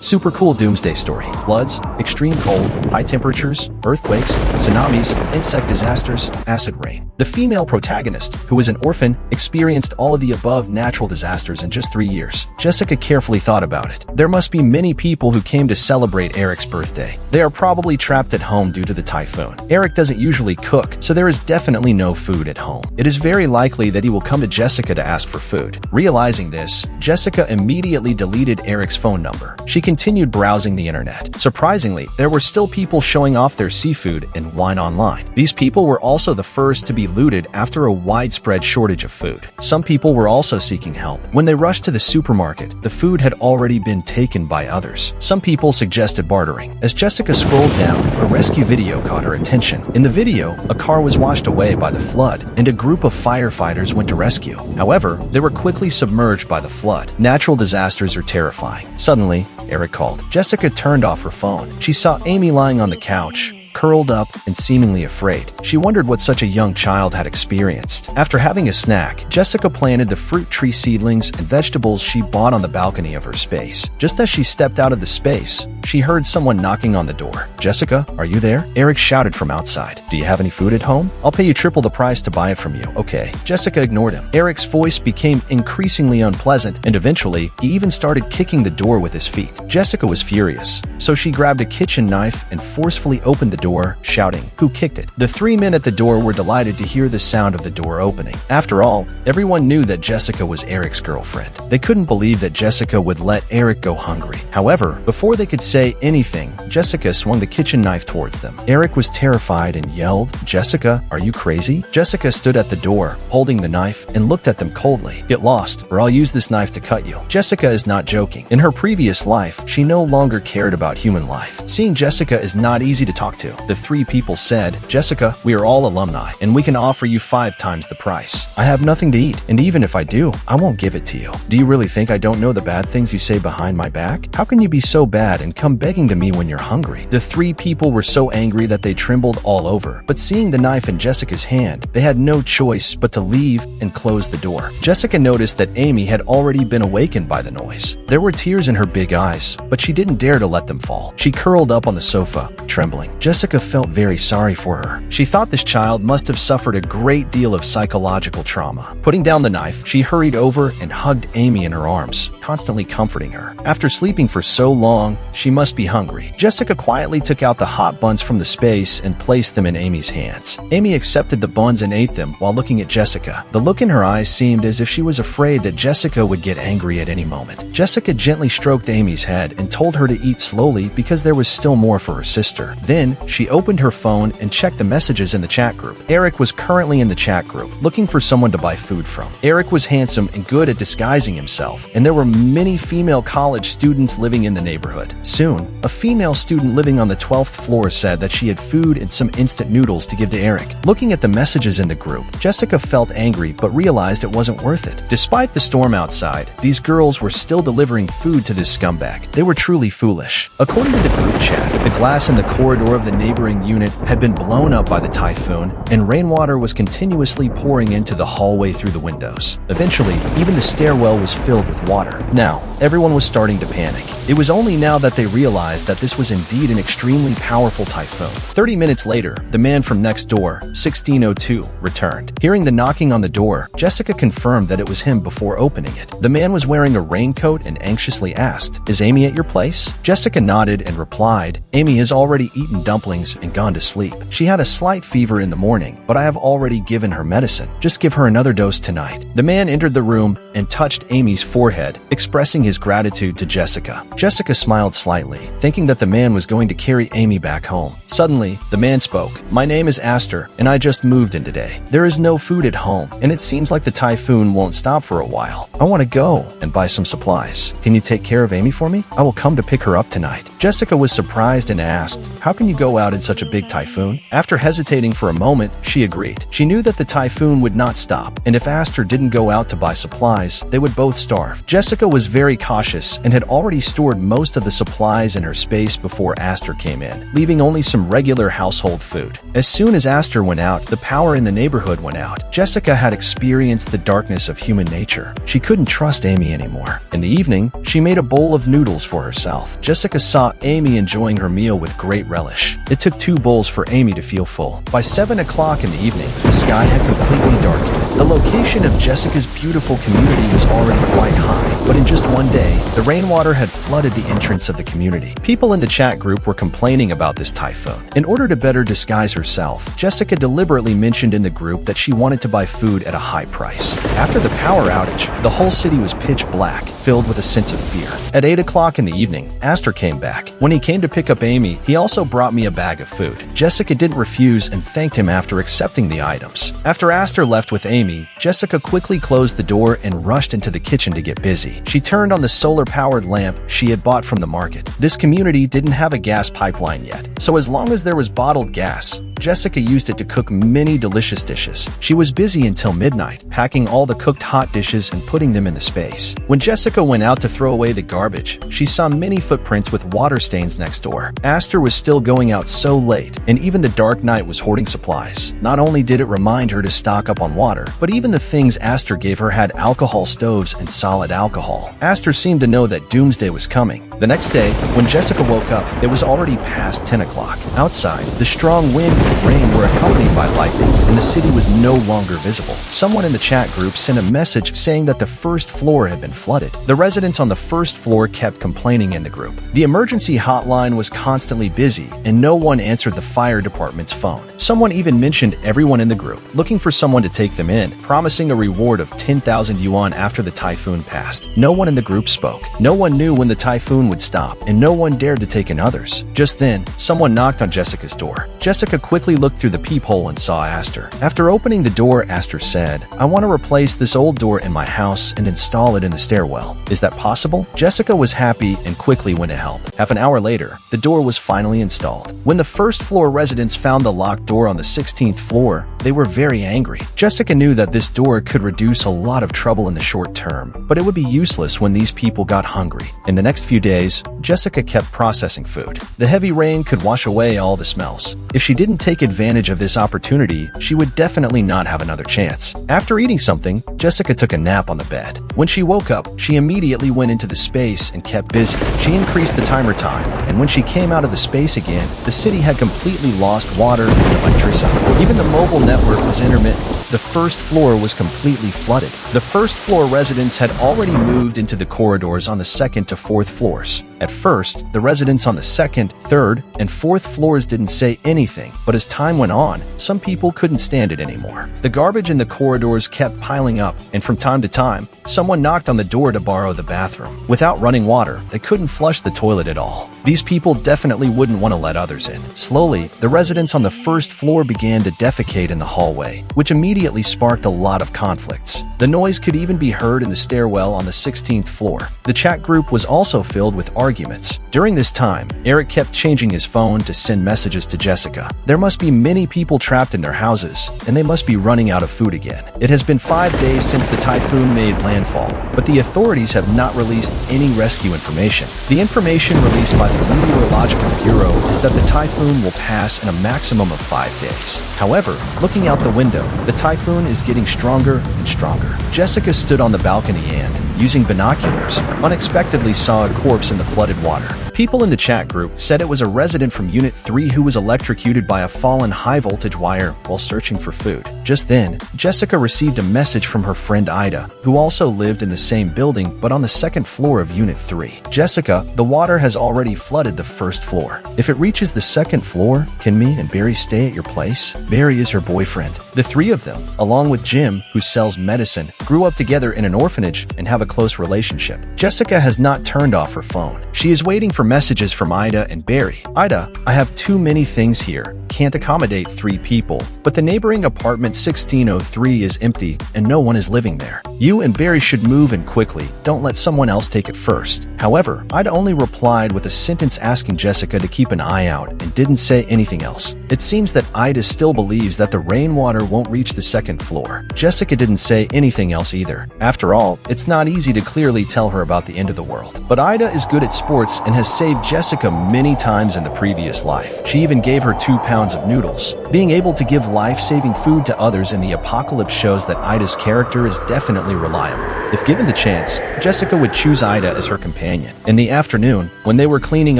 Super cool doomsday story. Floods, extreme cold, high temperatures, earthquakes, tsunamis, insect disasters, acid rain. The female protagonist, who was an orphan, experienced all of the above natural disasters in just 3 years. Jessica carefully thought about it. There must be many people who came to celebrate Eric's birthday. They are probably trapped at home due to the typhoon. Eric doesn't usually cook, so there is definitely no food at home. It is very likely that he will come to Jessica to ask for food. Realizing this, Jessica immediately deleted Eric's phone number. She continued browsing the internet. Surprisingly, there were still people showing off their seafood and wine online. These people were also the first to be looted after a widespread shortage of food. Some people were also seeking help. When they rushed to the supermarket, the food had already been taken by others. Some people suggested bartering. As Jessica scrolled down, a rescue video caught her attention. In the video, a car was washed away by the flood, and a group of firefighters went to rescue. However, they were quickly submerged by the flood. Natural disasters are terrifying. Suddenly, Eric called. Jessica turned off her phone. She saw Amy lying on the couch, curled up and seemingly afraid. She wondered what such a young child had experienced. After having a snack, Jessica planted the fruit tree seedlings and vegetables she bought on the balcony of her space. Just as she stepped out of the space, she heard someone knocking on the door. "Jessica, are you there?" Eric shouted from outside. "Do you have any food at home? I'll pay you triple the price to buy it from you." "Okay." Jessica ignored him. Eric's voice became increasingly unpleasant, and eventually, he even started kicking the door with his feet. Jessica was furious, so she grabbed a kitchen knife and forcefully opened the door, shouting, "Who kicked it?" The 3 men at the door were delighted to hear the sound of the door opening. After all, everyone knew that Jessica was Eric's girlfriend. They couldn't believe that Jessica would let Eric go hungry. However, before they could say anything, Jessica swung the kitchen knife towards them. Eric was terrified and yelled, "Jessica, are you crazy?" Jessica stood at the door, holding the knife, and looked at them coldly. "Get lost, or I'll use this knife to cut you." Jessica is not joking. In her previous life, she no longer cared about human life. Seeing Jessica is not easy to talk to. The 3 people said, "Jessica, we are all alumni, and we can offer you 5 times the price. I have nothing to eat, and even if I do, I won't give it to you. Do you really think I don't know the bad things you say behind my back? How can you be so bad and come begging to me when you're hungry?" The 3 people were so angry that they trembled all over, but seeing the knife in Jessica's hand, they had no choice but to leave and close the door. Jessica noticed that Amy had already been awakened by the noise. There were tears in her big eyes, but she didn't dare to let them fall. She curled up on the sofa, trembling. Jessica felt very sorry for her. She thought this child must have suffered a great deal of psychological trauma. Putting down the knife, she hurried over and hugged Amy in her arms, constantly comforting her. After sleeping for so long, she must be hungry. Jessica quietly took out the hot buns from the space and placed them in Amy's hands. Amy accepted the buns and ate them while looking at Jessica. The look in her eyes seemed as if she was afraid that Jessica would get angry at any moment. Jessica gently stroked Amy's head and told her to eat slowly because there was still more for her sister. Then, she opened her phone and checked the messages in the chat group. Eric was currently in the chat group, looking for someone to buy food from. Eric was handsome and good at disguising himself, and there were many female college students living in the neighborhood. Soon, a female student living on the 12th floor said that she had food and some instant noodles to give to Eric. Looking at the messages in the group, Jessica felt angry but realized it wasn't worth it. Despite the storm outside, these girls were still delivering food to this scumbag. They were truly foolish. According to the group chat, the glass in the corridor of the neighboring unit had been blown up by the typhoon, and rainwater was continuously pouring into the hallway through the windows. Eventually, even the stairwell was filled with water. Now, everyone was starting to panic. It was only now that they realized that this was indeed an extremely powerful typhoon. 30 minutes later, the man from next door, 1602, returned. Hearing the knocking on the door, Jessica confirmed that it was him before opening it. The man was wearing a raincoat and anxiously asked, "Is Amy at your place?" Jessica nodded and replied, "Amy has already eaten dumplings and gone to sleep. She had a slight fever in the morning, but I have already given her medicine. Just give her another dose tonight." The man entered the room and touched Amy's forehead, expressing his gratitude to Jessica. Jessica smiled slightly, thinking that the man was going to carry Amy back home. Suddenly, the man spoke. "My name is Astor, and I just moved in today. There is no food at home, and it seems like the typhoon won't stop for a while. I want to go and buy some supplies. Can you take care of Amy for me? I will come to pick her up tonight." Jessica was surprised and asked, "How can you go out in such a big typhoon?" After hesitating for a moment, she agreed. She knew that the typhoon would not stop, and if Astor didn't go out to buy supplies, they would both starve. Jessica Jessica was very cautious and had already stored most of the supplies in her space before Aster came in, leaving only some regular household food. As soon as Aster went out, the power in the neighborhood went out. Jessica had experienced the darkness of human nature. She couldn't trust Amy anymore. In the evening, she made a bowl of noodles for herself. Jessica saw Amy enjoying her meal with great relish. It took 2 bowls for Amy to feel full. By 7 o'clock in the evening, the sky had completely darkened. The location of Jessica's beautiful community was already quite high, but in just one day, the rainwater had flooded the entrance of the community. People in the chat group were complaining about this typhoon. In order to better disguise herself, Jessica deliberately mentioned in the group that she wanted to buy food at a high price. After the power outage, the whole city was pitch black, filled with a sense of fear. At 8 o'clock in the evening, Aster came back. When he came to pick up Amy, he also brought me a bag of food. Jessica didn't refuse and thanked him after accepting the items. After Aster left with Amy, Jessica quickly closed the door and rushed into the kitchen to get busy. She turned on the solar-powered lamp she had bought from the market. This community didn't have a gas pipeline yet, so as long as there was bottled gas, Jessica used it to cook many delicious dishes. She was busy until midnight, packing all the cooked hot dishes and putting them in the space. When Jessica went out to throw away the garbage, she saw many footprints with water stains next door. Aster was still going out so late, and even the dark night was hoarding supplies. Not only did it remind her to stock up on water, but even the things Aster gave her had alcohol stoves and solid alcohol. Aster seemed to know that Doomsday was coming. The next day, when Jessica woke up, it was already past 10 o'clock. Outside, the strong wind and rain were accompanied by lightning, and the city was no longer visible. Someone in the chat group sent a message saying that the first floor had been flooded. The residents on the first floor kept complaining in the group. The emergency hotline was constantly busy, and no one answered the fire department's phone. Someone even mentioned everyone in the group, looking for someone to take them in, promising a reward of 10,000 yuan after the typhoon passed. No one in the group spoke. No one knew when the typhoon would stop, and no one dared to take in others. Just then, someone knocked on Jessica's door. Jessica quickly looked through the peephole and saw Aster. After opening the door, Aster said, "I want to replace this old door in my house and install it in the stairwell. Is that possible?" Jessica was happy and quickly went to help. Half an hour later, the door was finally installed. When the first floor residents found the locked door on the 16th floor, they were very angry. Jessica knew that this door could reduce a lot of trouble in the short term, but it would be useless when these people got hungry. In the next few days, Jessica kept processing food. The heavy rain could wash away all the smells. If she didn't take advantage of this opportunity, she would definitely not have another chance. After eating something, Jessica took a nap on the bed. When she woke up, she immediately went into the space and kept busy. She increased the timer time, and when she came out of the space again, the city had completely lost water and electricity. Even the mobile network was intermittent. The first floor was completely flooded. The first floor residents had already moved into the corridors on the 2nd to 4th floors. At first, the residents on the 2nd, 3rd, and 4th floors didn't say anything, but as time went on, some people couldn't stand it anymore. The garbage in the corridors kept piling up, and from time to time, someone knocked on the door to borrow the bathroom. Without running water, they couldn't flush the toilet at all. These people definitely wouldn't want to let others in. Slowly, the residents on the first floor began to defecate in the hallway, which immediately sparked a lot of conflicts. The noise could even be heard in the stairwell on the 16th floor. The chat group was also filled with arguments. During this time, Eric kept changing his phone to send messages to Jessica. There must be many people trapped in their houses, and they must be running out of food again. It has been 5 days since the typhoon made landfall, but the authorities have not released any rescue information. The information released by the Meteorological Bureau is that the typhoon will pass in a maximum of 5 days. However, looking out the window, the typhoon is getting stronger and stronger. Jessica stood on the balcony and, using binoculars, unexpectedly saw a corpse in the flooded water. People in the chat group said it was a resident from Unit 3 who was electrocuted by a fallen high-voltage wire while searching for food. Just then, Jessica received a message from her friend Ida, who also lived in the same building but on the 2nd floor of Unit 3. "Jessica, the water has already flooded the 1st floor. If it reaches the 2nd floor, can me and Barry stay at your place?" Barry is her boyfriend. The 3 of them, along with Jim, who sells medicine, grew up together in an orphanage and have a close relationship. Jessica has not turned off her phone. She is waiting for messages from Ida and Barry. Ida, I have too many things here. Can't accommodate 3 people. But the neighboring apartment 1603 is empty and no one is living there. You and Barry should move in quickly. Don't let someone else take it first. However, Ida only replied with a sentence asking Jessica to keep an eye out and didn't say anything else. It seems that Ida still believes that the rainwater won't reach the 2nd floor. Jessica didn't say anything else either. After all, it's not easy to clearly tell her about the end of the world. But Ida is good at sports and has saved Jessica many times in the previous life. She even gave her 2 pounds of noodles. Being able to give life-saving food to others in the apocalypse shows that Ida's character is definitely reliable. If given the chance, Jessica would choose Ida as her companion. In the afternoon, when they were cleaning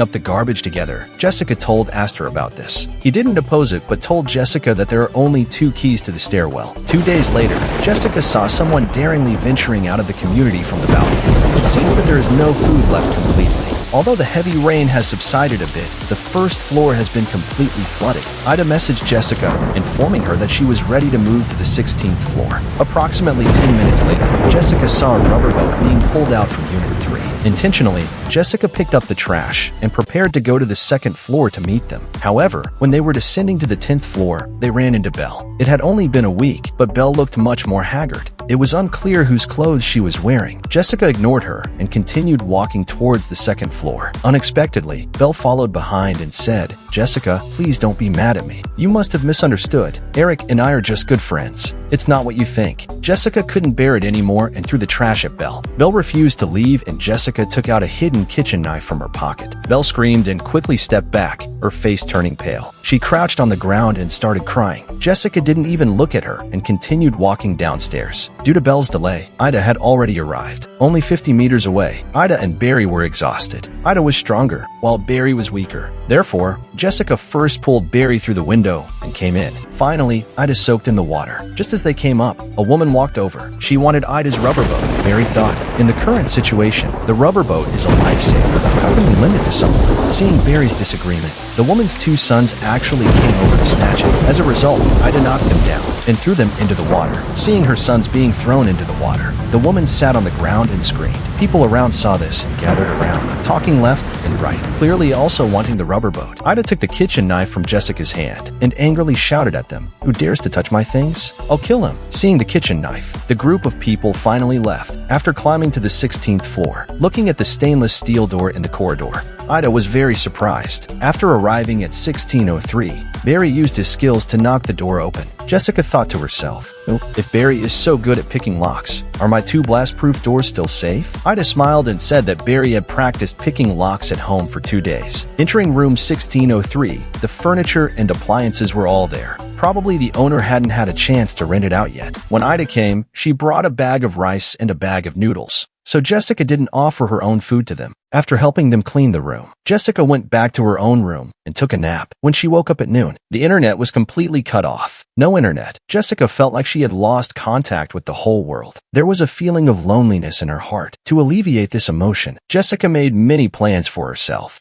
up the garbage together, Jessica told Astor about this. He didn't oppose it but told Jessica that there are only 2 keys to the stairwell. 2 days later, Jessica saw someone daringly venturing out of the community from the balcony. It seems that there is no food left completely. Although the heavy rain has subsided a bit, the 1st floor has been completely flooded. Ida messaged Jessica, informing her that she was ready to move to the 16th floor. Approximately 10 minutes later, Jessica saw a rubber boat being pulled out from Unit 3. Intentionally, Jessica picked up the trash and prepared to go to the 2nd floor to meet them. However, when they were descending to the 10th floor, they ran into Belle. It had only been a week, but Belle looked much more haggard. It was unclear whose clothes she was wearing. Jessica ignored her and continued walking towards the 2nd floor. Unexpectedly, Belle followed behind and said, "Jessica, please don't be mad at me. You must have misunderstood. Eric and I are just good friends. It's not what you think." Jessica couldn't bear it anymore and threw the trash at Belle. Belle refused to leave and Jessica took out a hidden kitchen knife from her pocket. Belle screamed and quickly stepped back, her face turning pale. She crouched on the ground and started crying. Jessica didn't even look at her and continued walking downstairs. Due to Belle's delay, Ida had already arrived. Only 50 meters away, Ida and Barry were exhausted. Ida was stronger, while Barry was weaker. Therefore, Jessica first pulled Barry through the window and came in. Finally, Ida soaked in the water. Just as they came up, a woman walked over. She wanted Ida's rubber boat. Barry thought, in the current situation, the rubber boat is a lifesaver. How can we lend it to someone? Seeing Barry's disagreement, the woman's 2 sons actually came over to snatch it. As a result, Ida knocked them down and threw them into the water. Seeing her sons being thrown into the water, the woman sat on the ground and screamed. People around saw this and gathered around, talking left and right, clearly also wanting the rubber boat. Ida took the kitchen knife from Jessica's hand and angrily shouted at them, "Who dares to touch my things? I'll kill him." Seeing the kitchen knife, the group of people finally left. After climbing to the 16th floor, looking at the stainless steel door in the corridor, Ida was very surprised. After arriving at 1603, Barry used his skills to knock the door open. Jessica thought to herself, if Barry is so good at picking locks, are my 2 blast-proof doors still safe? Ida smiled and said that Barry had practiced picking locks at home for 2 days. Entering room 1603, the furniture and appliances were all there. Probably the owner hadn't had a chance to rent it out yet. When Ida came, she brought a bag of rice and a bag of noodles. So Jessica didn't offer her own food to them. After helping them clean the room, Jessica went back to her own room and took a nap. When she woke up at noon, the internet was completely cut off. No internet. Jessica felt like she had lost contact with the whole world. There was a feeling of loneliness in her heart. To alleviate this emotion, Jessica made many plans for herself.